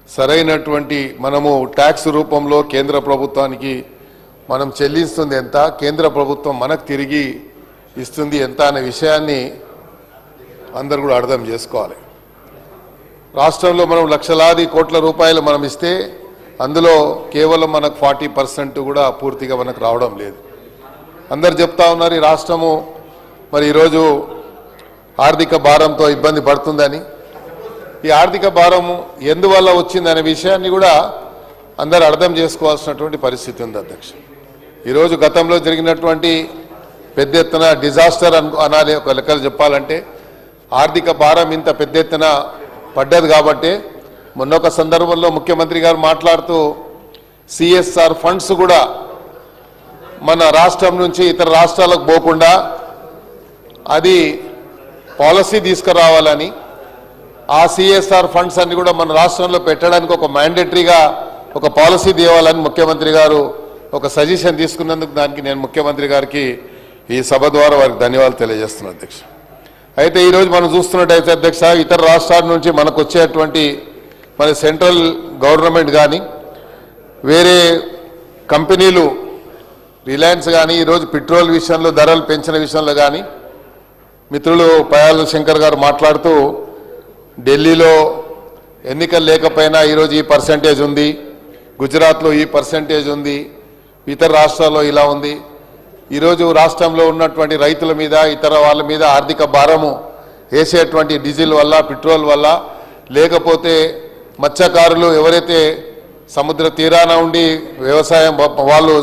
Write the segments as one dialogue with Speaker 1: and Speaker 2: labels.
Speaker 1: సరైనటువంటి మనము ట్యాక్స్ రూపంలో కేంద్ర ప్రభుత్వానికి మనం చెల్లిస్తుంది ఎంత, కేంద్ర ప్రభుత్వం మనకు తిరిగి ఇస్తుంది ఎంత అనే విషయాన్ని అందరూ కూడా అర్థం చేసుకోవాలి. రాష్ట్రంలో మనం లక్షలాది కోట్ల రూపాయలు మనం ఇస్తే అందులో కేవలం మనకు 40% కూడా పూర్తిగా మనకు రావడం లేదు. అందరు చెప్తా ఉన్నారు ఈ రాష్ట్రము మరి ఈరోజు ఆర్థిక భారంతో ఇబ్బంది పడుతుందని. ఈ ఆర్థిక భారం ఎందువల్ల వచ్చిందనే విషయాన్ని కూడా అందరూ అర్థం చేసుకోవాల్సినటువంటి పరిస్థితి ఉంది అధ్యక్ష. ఈరోజు గతంలో జరిగినటువంటి పెద్ద ఎత్తున డిజాస్టర్ అనాలి, ఒక లెక్కలు చెప్పాలంటే ఆర్థిక భారం ఇంత పెద్ద ఎత్తున పడ్డది కాబట్టి మొన్నొక సందర్భంలో ముఖ్యమంత్రి గారు మాట్లాడుతూ సిఎస్ఆర్ ఫండ్స్ కూడా మన రాష్ట్రం నుంచి ఇతర రాష్ట్రాలకు పోకుండా అది పాలసీ తీసుకురావాలని, ఆ సిఎస్ఆర్ ఫండ్స్ అన్ని కూడా మన రాష్ట్రంలో పెట్టడానికి ఒక మ్యాండేటరీగా ఒక పాలసీ తేవాలని ముఖ్యమంత్రి గారు ఒక సజెషన్ తీసుకున్నందుకు దానికి నేను ముఖ్యమంత్రి గారికి ఈ సభ ద్వారా వారికి ధన్యవాదాలు తెలియజేస్తున్నాను అధ్యక్ష. అయితే ఈరోజు మనం చూస్తున్నట్టయితే అధ్యక్ష, ఇతర రాష్ట్రాల నుంచి మనకు వచ్చేటువంటి మన సెంట్రల్ గవర్నమెంట్ కానీ వేరే కంపెనీలు రిలయన్స్ కానీ ఈరోజు పెట్రోల్ విషయంలో ధరలు పెంచిన విషయంలో కానీ మిత్రులు పయాల శంకర్ గారు మాట్లాడుతూ ఢిల్లీలో ఎన్నికలు లేకపోయినా ఈరోజు ఈ పర్సెంటేజ్ ఉంది, గుజరాత్లో ఈ పర్సెంటేజ్ ఉంది, ఇతర రాష్ట్రాల్లో ఇలా ఉంది. ఈరోజు రాష్ట్రంలో ఉన్నటువంటి రైతుల మీద ఇతర వాళ్ళ మీద ఆర్థిక భారము వేసేటువంటి డీజిల్ వల్ల, పెట్రోల్ వల్ల, లేకపోతే మత్స్యకారులు ఎవరైతే సముద్ర తీరాన ఉండి వ్యవసాయం వాళ్ళు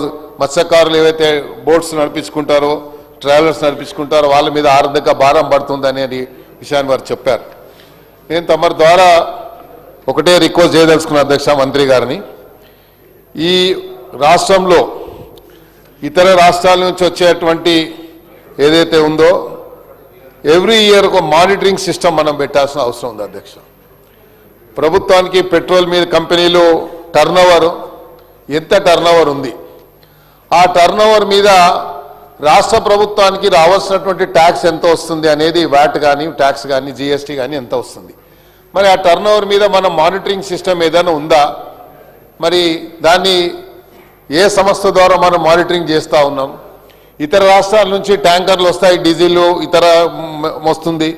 Speaker 1: మత్స్యకారులు ఏవైతే బోట్స్ నడిపించుకుంటారో, ట్రావెలర్స్ నడిపించుకుంటారో వాళ్ళ మీద ఆర్థిక భారం పడుతుంది అనేది విషయాన్ని వారు చెప్పారు. నేను తమరి ద్వారా ఒకటే రిక్వెస్ట్ చేయదలుచుకున్న అధ్యక్ష మంత్రి గారిని, ఈ రాష్ట్రంలో ఇతర రాష్ట్రాల నుంచి వచ్చేటువంటి ఏదైతే ఉందో ఎవ్రీ ఇయర్ ఒక మానిటరింగ్ సిస్టమ్ మనం పెట్టాల్సిన అవసరం ఉంది అధ్యక్ష. ప్రభుత్వానికి పెట్రోల్ మీద కంపెనీలు టర్నోవర్ ఎంత టర్నోవర్ ఉంది, ఆ టర్నోవర్ మీద రాష్ట్ర ప్రభుత్వానికి రావాల్సినటువంటి ట్యాక్స్ ఎంత వస్తుంది అనేది, వ్యాట్ కానీ ట్యాక్స్ కానీ జిఎస్టీ కానీ ఎంత వస్తుంది, మరి ఆ టర్నోవర్ మీద మనం మానిటరింగ్ సిస్టమ్ ఏదైనా ఉందా, మరి దాన్ని ఏ సంస్థ ద్వారా మనం మానిటరింగ్ చేస్తూ ఉన్నాం. ఇతర రాష్ట్రాల నుంచి ట్యాంకర్లు వస్తాయి, డీజిల్ ఇతర వస్తుంది,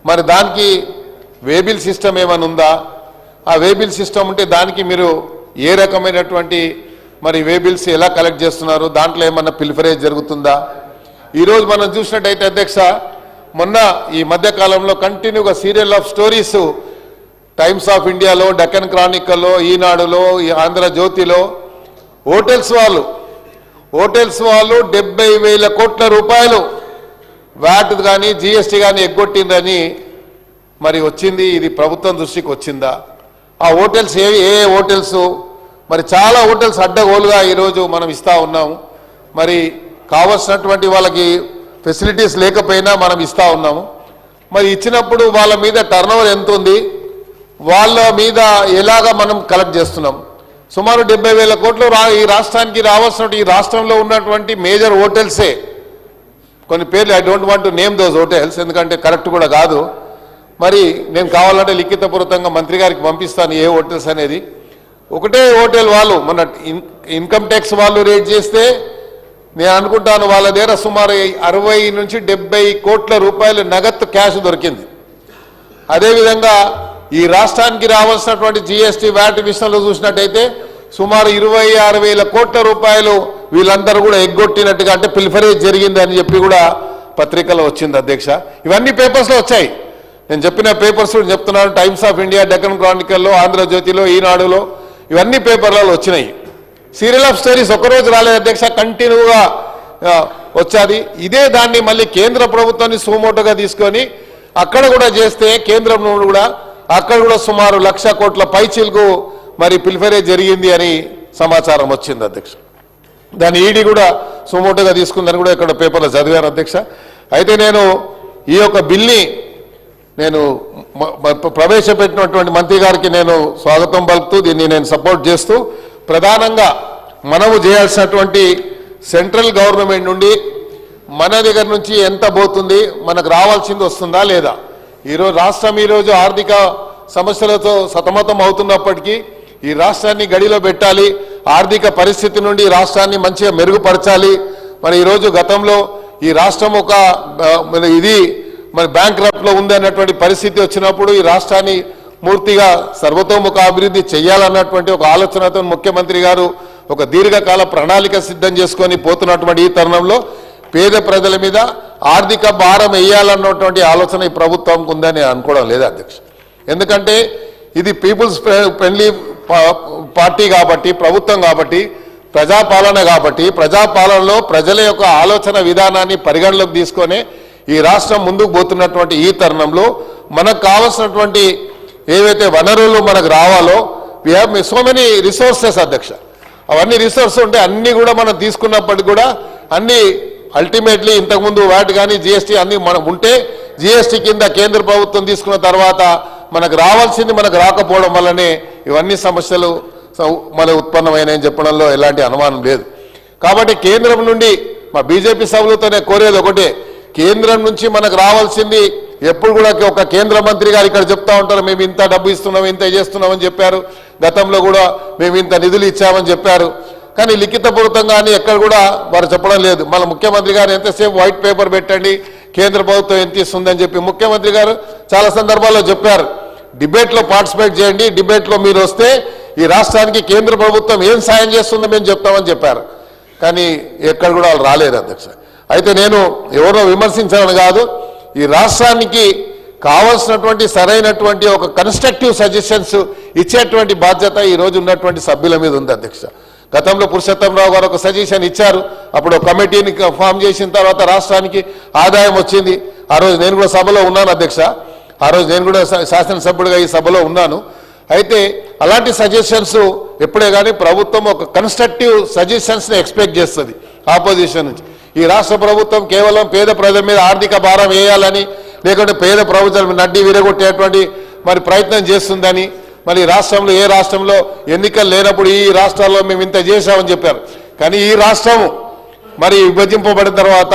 Speaker 1: మరి దానికి వేబిల్ సిస్టమ్ ఏమైనా ఉందా, ఆ వేబిల్ సిస్టమ్ ఉంటే దానికి మీరు ఏ రకమైనటువంటి మరి వేబిల్స్ ఎలా కలెక్ట్ చేస్తున్నారు, దాంట్లో ఏమన్నా పిల్ఫరేజ్ జరుగుతుందా. ఈరోజు మనం చూసినట్టయితే అధ్యక్ష, మొన్న ఈ మధ్యకాలంలో కంటిన్యూగా serial of stories times of ఇండియాలో, డెక్కన్ క్రానికల్లో, ఈనాడులో, ఆంధ్రజ్యోతిలో హోటల్స్ వాళ్ళు 70,000 కోట్ల రూపాయలు వ్యాట్ కానీ జిఎస్టీ కానీ ఎగ్గొట్టిందని మరి వచ్చింది. ఇది ప్రభుత్వం దృష్టికి వచ్చిందా? ఆ హోటల్స్ ఏ హోటల్స్, మరి చాలా హోటల్స్ అడ్డగోలుగా ఈరోజు మనం ఇస్తూ ఉన్నాము. మరి కావాల్సినటువంటి వాళ్ళకి ఫెసిలిటీస్ లేకపోయినా మనం ఇస్తూ ఉన్నాము. మరి ఇచ్చినప్పుడు వాళ్ళ మీద టర్నోవర్ ఎంత ఉంది, వాళ్ళ మీద ఎలాగా మనం కలెక్ట్ చేస్తున్నాం. సుమారు 70,000 కోట్లు ఈ రాష్ట్రానికి రావాల్సినటువంటి, ఈ రాష్ట్రంలో ఉన్నటువంటి మేజర్ హోటల్సే కొన్ని పేర్లు, I don't want to name those hotels ఎందుకంటే కరెక్ట్ కూడా కాదు. మరి నేను కావాలంటే లిఖితపూర్వకంగా మంత్రి గారికి పంపిస్తాను ఏ హోటల్స్ అనేది. ఒకటే హోటల్ వాళ్ళు మన ఇన్కమ్ ట్యాక్స్ వాళ్ళు రేట్ చేస్తే నేను అనుకుంటాను వాళ్ళ దగ్గర సుమారు 60 నుంచి 70 కోట్ల రూపాయలు నగదు క్యాష్ దొరికింది. అదేవిధంగా ఈ రాష్ట్రానికి రావాల్సినటువంటి జిఎస్టీ వ్యాట్ విషయంలో చూసినట్టయితే సుమారు 26,000 కోట్ల రూపాయలు వీళ్ళందరూ కూడా ఎగ్గొట్టినట్టుగా, అంటే పిల్ఫరేజ్ జరిగింది అని చెప్పి కూడా పత్రికలో వచ్చింది అధ్యక్ష. ఇవన్నీ పేపర్స్లో వచ్చాయి. నేను చెప్పిన పేపర్స్ చెప్తున్నాను, టైమ్స్ ఆఫ్ ఇండియా, డెక్కన్ క్రానికల్లో, ఆంధ్రజ్యోతిలో, ఈనాడులో ఇవన్నీ పేపర్లలో వచ్చినాయి. సీరియల్ ఆఫ్ స్టోరీస్ ఒకరోజు రాలేదు అధ్యక్ష, కంటిన్యూగా వచ్చాది. ఇదే దాన్ని మళ్ళీ కేంద్ర ప్రభుత్వాన్ని సుమోటోగా తీసుకొని అక్కడ కూడా చేస్తే కేంద్రంలో కూడా అక్కడ కూడా సుమారు 1,00,000 కోట్ల పైచీలకు మరి పిల్ఫరేజ్ జరిగింది అని సమాచారం వచ్చింది అధ్యక్ష. దాన్ని ఈడీ కూడా సుమోటోగా తీసుకుందని కూడా ఇక్కడ పేపర్లో చదివాను అధ్యక్ష. అయితే నేను ఈ యొక్క బిల్ని నేను ప్రవేశపెట్టినటువంటి మంత్రి గారికి నేను స్వాగతం పలుకుతూ దీన్ని నేను సపోర్ట్ చేస్తూ, ప్రధానంగా మనము చేయాల్సినటువంటి సెంట్రల్ గవర్నమెంట్ నుండి మన దగ్గర నుంచి ఎంత పోతుంది, మనకు రావాల్సింది వస్తుందా లేదా. ఈరోజు రాష్ట్రం ఈరోజు ఆర్థిక సమస్యలతో సతమతం అవుతున్నప్పటికీ ఈ రాష్ట్రాన్ని గడిలో పెట్టాలి, ఆర్థిక పరిస్థితి నుండి రాష్ట్రాన్ని మంచిగా మెరుగుపరచాలి. మరి ఈరోజు గతంలో ఈ రాష్ట్రం ఒక ఇది మరి బ్యాంక్రప్ట్లో ఉంది అన్నటువంటి పరిస్థితి వచ్చినప్పుడు ఈ రాష్ట్రాన్ని పూర్తిగా సర్వతోముఖ అభివృద్ధి చేయాలన్నటువంటి ఒక ఆలోచనతో ముఖ్యమంత్రి గారు ఒక దీర్ఘకాల ప్రణాళిక సిద్ధం చేసుకొని పోతున్నటువంటి ఈ తరుణంలో పేద ప్రజల మీద ఆర్థిక భారం వేయాలన్నటువంటి ఆలోచన ఈ ప్రభుత్వంకు ఉందని అనుకోవడం లేదు అధ్యక్ష. ఎందుకంటే ఇది పీపుల్స్ ఫ్రెండ్లీ పార్టీ కాబట్టి, ప్రభుత్వం కాబట్టి, ప్రజాపాలన కాబట్టి, ప్రజాపాలనలో ప్రజల యొక్క ఆలోచన విధానాన్ని పరిగణలోకి తీసుకొని ఈ రాష్ట్రం ముందుకు పోతున్నటువంటి ఈ తరుణంలో మనకు కావాల్సినటువంటి ఏవైతే వనరులు మనకు రావాలో we have so many resources అధ్యక్ష. అవన్నీ రిసోర్స్ ఉంటే అన్నీ కూడా మనం తీసుకున్నప్పటికీ కూడా అన్నీ అల్టిమేట్లీ ఇంతకుముందు వాటి కానీ జిఎస్టీ అన్నీ మనం ఉంటే జిఎస్టీ కింద కేంద్ర ప్రభుత్వం తీసుకున్న తర్వాత మనకు రావాల్సింది మనకు రాకపోవడం వల్లనే ఇవన్నీ సమస్యలు మన ఉత్పన్నమైనాయని చెప్పడంలో ఎలాంటి అనుమానం లేదు. కాబట్టి కేంద్రం నుండి మా బీజేపీ సభ్యులతోనే కోరేది ఒకటే, కేంద్రం నుంచి మనకు రావాల్సింది ఎప్పుడు కూడా ఒక కేంద్ర మంత్రి గారు ఇక్కడ చెప్తా ఉంటారు, మేము ఇంత డబ్బు ఇస్తున్నాం, ఇంత చేస్తున్నామని చెప్పారు, గతంలో కూడా మేము ఇంత నిధులు ఇచ్చామని చెప్పారు. కానీ లిఖితపూర్వకంగానే ఎక్కడ కూడా వారు చెప్పడం లేదు. మళ్ళీ ముఖ్యమంత్రి గారు ఎంతసేపు వైట్ పేపర్ పెట్టండి, కేంద్ర ప్రభుత్వం ఎంత ఇస్తుందని చెప్పి ముఖ్యమంత్రి గారు చాలా సందర్భాల్లో చెప్పారు, డిబేట్లో పార్టిసిపేట్ చేయండి, డిబేట్లో మీరు వస్తే ఈ రాష్ట్రానికి కేంద్ర ప్రభుత్వం ఏం సాయం చేస్తుందో మేము చెప్తామని చెప్పారు. కానీ ఎక్కడ కూడా వాళ్ళు రాలేదు అధ్యక్ష. అయితే నేను ఎవరో విమర్శించాలని కాదు, ఈ రాష్ట్రానికి కావాల్సినటువంటి సరైనటువంటి ఒక కన్స్ట్రక్టివ్ సజెషన్స్ ఇచ్చేటువంటి బాధ్యత ఈ రోజు ఉన్నటువంటి సభ్యుల మీద ఉంది అధ్యక్ష. గతంలో పురుషోత్తమరావు గారు ఒక సజెషన్ ఇచ్చారు, అప్పుడు ఒక కమిటీని ఫామ్ చేసిన తర్వాత రాష్ట్రానికి ఆదాయం వచ్చింది. ఆ రోజు నేను కూడా సభలో ఉన్నాను అధ్యక్ష, ఆ రోజు నేను కూడా శాసనసభ్యుడిగా ఈ సభలో ఉన్నాను. అయితే అలాంటి సజెషన్స్ ఎప్పుడే కానీ ప్రభుత్వం ఒక కన్స్ట్రక్టివ్ సజెషన్స్ని ఎక్స్పెక్ట్ చేస్తుంది ఆపోజిషన్ నుంచి. ఈ రాష్ట్ర ప్రభుత్వం కేవలం పేద ప్రజల మీద ఆర్థిక భారం వేయాలని, లేకుంటే పేద ప్రభుత్వం నడ్డి విరగొట్టేటువంటి మరి ప్రయత్నం చేస్తుందని, మరి రాష్ట్రంలో ఏ రాష్ట్రంలో ఎన్నికలు లేనప్పుడు ఈ రాష్ట్రాల్లో మేము ఇంత చేశామని చెప్పారు. కానీ ఈ రాష్ట్రము మరి విభజింపబడిన తర్వాత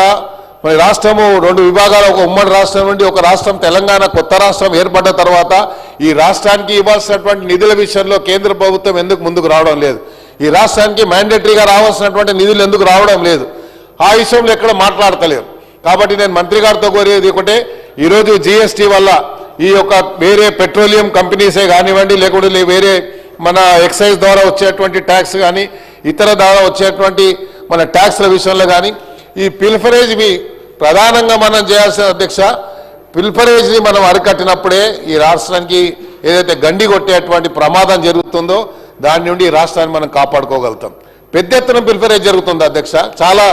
Speaker 1: మరి రాష్ట్రము రెండు విభాగాలు, ఒక ఉమ్మడి రాష్ట్రం నుండి ఒక రాష్ట్రం తెలంగాణ కొత్త రాష్ట్రం ఏర్పడ్డ తర్వాత ఈ రాష్ట్రానికి ఇవ్వాల్సినటువంటి నిధుల విషయంలో కేంద్ర ప్రభుత్వం ఎందుకు ముందుకు రావడం లేదు, ఈ రాష్ట్రానికి మ్యాండేటరీగా రావాల్సినటువంటి నిధులు ఎందుకు రావడం లేదు, ఆ విషయంలో ఎక్కడ మాట్లాడతలేరు. కాబట్టి నేను మంత్రి గారితో కోరేది ఒకటే, ఈరోజు జిఎస్టీ వల్ల ఈ యొక్క వేరే పెట్రోలియం కంపెనీసే కానివ్వండి, లేకుంటే వేరే మన ఎక్సైజ్ ద్వారా వచ్చేటువంటి ట్యాక్స్ కానీ, ఇతర ద్వారా వచ్చేటువంటి మన ట్యాక్స్ల విషయంలో కానీ ఈ పిల్ఫరేజ్ని ప్రధానంగా మనం చేయాల్సిన అధ్యక్ష, పిల్ఫరేజ్ని మనం అరికట్టినప్పుడే ఈ రాష్ట్రానికి ఏదైతే గండి కొట్టేటువంటి ప్రమాదం జరుగుతుందో దాని నుండి ఈ రాష్ట్రాన్ని మనం కాపాడుకోగలుగుతాం. పెద్ద ఎత్తున పిల్ఫరేజ్ జరుగుతుంది అధ్యక్ష. చాలా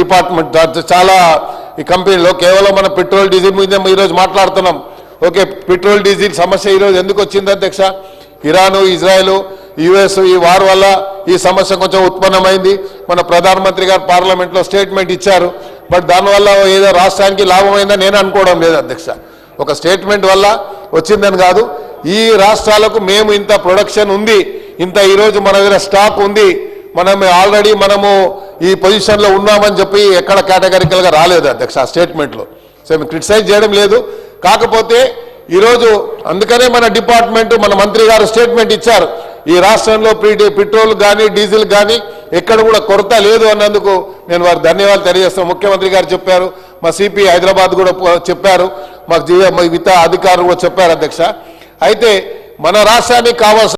Speaker 1: డిపార్ట్మెంట్, చాలా ఈ కంపెనీలో కేవలం మన పెట్రోల్ డీజిల్ మీద ఈరోజు మాట్లాడుతున్నాం. ఓకే, పెట్రోల్ డీజిల్ సమస్య ఈరోజు ఎందుకు వచ్చింది అధ్యక్ష? ఇరాను, ఇజ్రాయెల్, యుఎస్ ఈ వార్ వల్ల ఈ సమస్య కొంచెం ఉత్పన్నమైంది. మన ప్రధానమంత్రి గారు పార్లమెంట్లో స్టేట్మెంట్ ఇచ్చారు. బట్ దానివల్ల ఏదో రాష్ట్రానికి లాభమైందని నేను అనుకోవడం లేదు అధ్యక్ష. ఒక స్టేట్మెంట్ వల్ల వచ్చిందని కాదు, ఈ రాష్ట్రాలకు మేము ఇంత ప్రొడక్షన్ ఉంది, ఇంత ఈరోజు మన దగ్గర స్టాక్ ఉంది, మనం ఆల్రెడీ మనము ఈ పొజిషన్లో ఉన్నామని చెప్పి ఎక్కడ కేటగిరికల్గా రాలేదు అధ్యక్ష ఆ స్టేట్మెంట్లో. సో మేము క్రిటిసైజ్ చేయడం లేదు. కాకపోతే ఈరోజు అందుకనే మన డిపార్ట్మెంట్, మన మంత్రి గారు స్టేట్మెంట్ ఇచ్చారు, ఈ రాష్ట్రంలో పెట్రోల్ కానీ డీజిల్ కానీ ఎక్కడ కూడా కొరత లేదు అన్నందుకు నేను వారికి ధన్యవాదాలు తెలియజేస్తాను. ముఖ్యమంత్రి గారు చెప్పారు, మా సిపి హైదరాబాద్ కూడా చెప్పారు, మాకు మిగతా అధికారులు కూడా చెప్పారు అధ్యక్ష. అయితే మన రాష్ట్రానికి కావాల్సిన